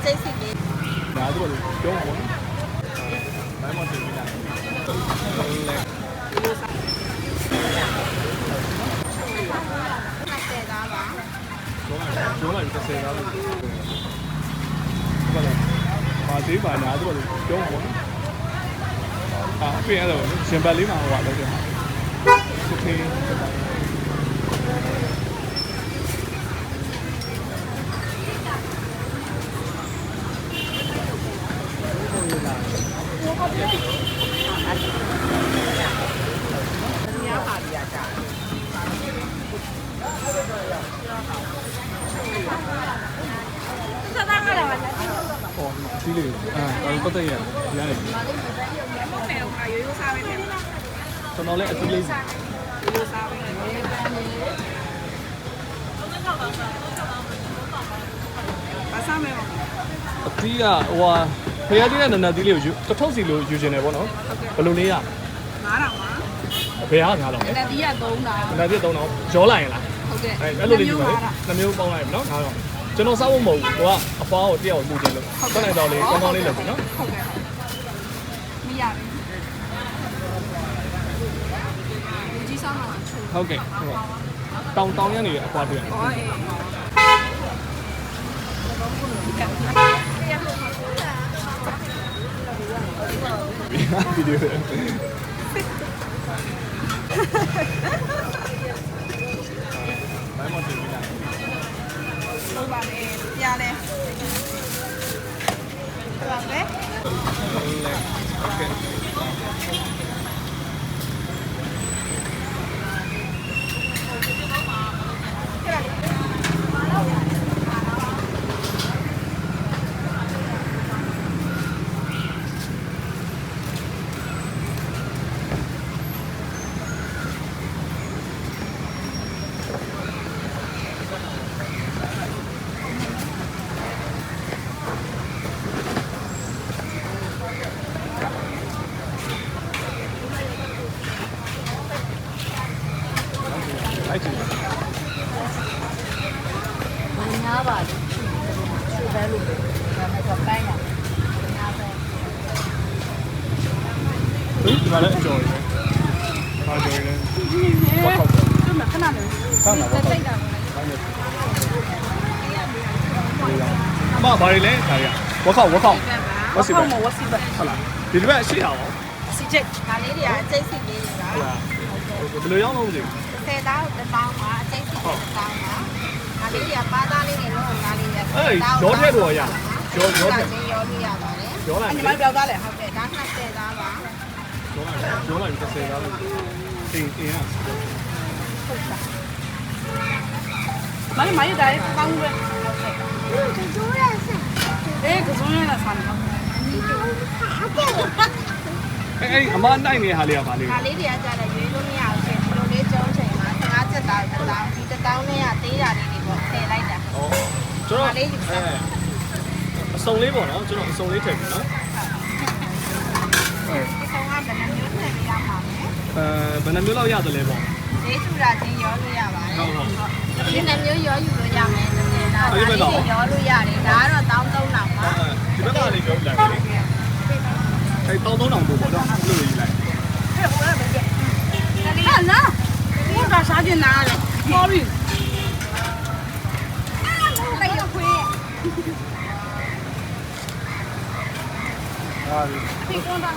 စိတ်စစ်လေးဒါတို့ပြောမှာပေါ့ဘာမှမသိဘူးလားကျော်လိုက်30သားလို့ဘာလဲဘာသေးပါညာတို့ပြောမှာပေါ့အပြင်အဲ့လိုရှင်ဘက်လေးမှာဟိုပါလို့ပြောโอเคဒီလေပတ်သက်ရရတယ်ကျွန်တော်လည်းအတူလေးပါစားမယ်အတီးကဟိုဖယားကြီးနဲ့နန္ဒတီးလေးကိုတထုပ်စီလို့ယူခြင်းတယ်ပေါ့နော်ဘယ်လိုလေးရ9000ပါဖယား9000နန္ဒတီးက3000နန္ဒတီး3000ရောလိုက်ရင်လားဟုတ်ကဲ့အဲ့လိုလေးယူပါလေနှမျိုးပေါင်းလိုက်နော်9000ကျွန်တော်စောက်ဖို့မဟုတ်ဘူးဟိုကအဖွားကိုတယောက်လူချင်းလို့ဆက်နိုင်တော့လေကောင်းကောင်းလေးလုပ်ပြီနော်ဟုတ်ကဲ့မရဘူးလူကြီးဆောင်မှာဟုတ်ကဲ့တောင်ရနေအဖွားတွေ့ဟောအေးဗီဒီယိုဘာမှမသိဘူးလားဟုတ်ပါလေပြားလဲဟုတ်ပါပဲโอเคညာပါလေသူပဲလို့ဒါမှတော့ပိုင်းရညာပဲဒီမှာလည်းအကျော်ရယ်ဟာကျော်ရယ်ဘာခေါက်လဲသူမခဏလေးဆမ်းပါဘာတိတ်တာမဘာလဲဒါရဝက်ခေါက်ဝစီဘဟုတ်လားဒီဘက်ရှိတာရောစီချိတ်ဒါလေးတွေကအကျိတ်စစ်လေးတွေလားဟုတ်ဘယ်လိုရောက်လို့မသိဘူး10တောင်းတစ်ပေါင်းမှာအကျိတ်စစ်တစ်ပေါင်းမှာဒါလေးတွေကပါသားလေးတွေလုံးဝသားလေးတွေရောထက်တော့ရရောထက်ရောလို့ရပါတယ်ရောလိုက်ညီမပြောသားလဲဟုတ်ကဲ့ဒါ20သားပါရောလိုက်30သားလို့တင်ရဟုတ်ပါမရတိုင်းကောင်းပဲကကျိုးရဆက်ကကျိုးရလာဆမ်းအဲ့အမနိုင်နေဟာလေးကပါလေးဟာလေးတွေကကြာတယ်ရွေးလို့မရအောင်ရှင်ဒီလိုလေးကျုံးချိန်မှာ15ချက်သား1000ဒီ1000နဲ့ကသေးတာလေးတွေပေါ့ထည့်လိုက်တာဟုတ်ကျွန်တော်လေးအစုံလေးပေါ့နော်ကျွန်တော်အစုံလေးထည့်ပြီနော်အစုံကဘယ်နှမျိုးထည့်ပေးရမှာလဲဘယ်နှမျိုးလောက်ရတယ်လဲပေါ့ဈေးထူတာချင်းရောလို့ရပါတယ်ဟုတ်ဒီနှမျိုးရောယူလို့ရမယ်ဒါလေးရောလို့ရတယ်ဒါကတော့1300ပါဒီဘက်ကလေးပြောပြလိုက်လေအဲ့1300ပို့ပေါ့နော်လို့ရေးလိုက်ဟဲ့ဟိုကပဲကြည့်ဟာလားဘုရားစားကျင်နာလေ sorry အဲ့ရခွေးဟာဒီကွန်တာ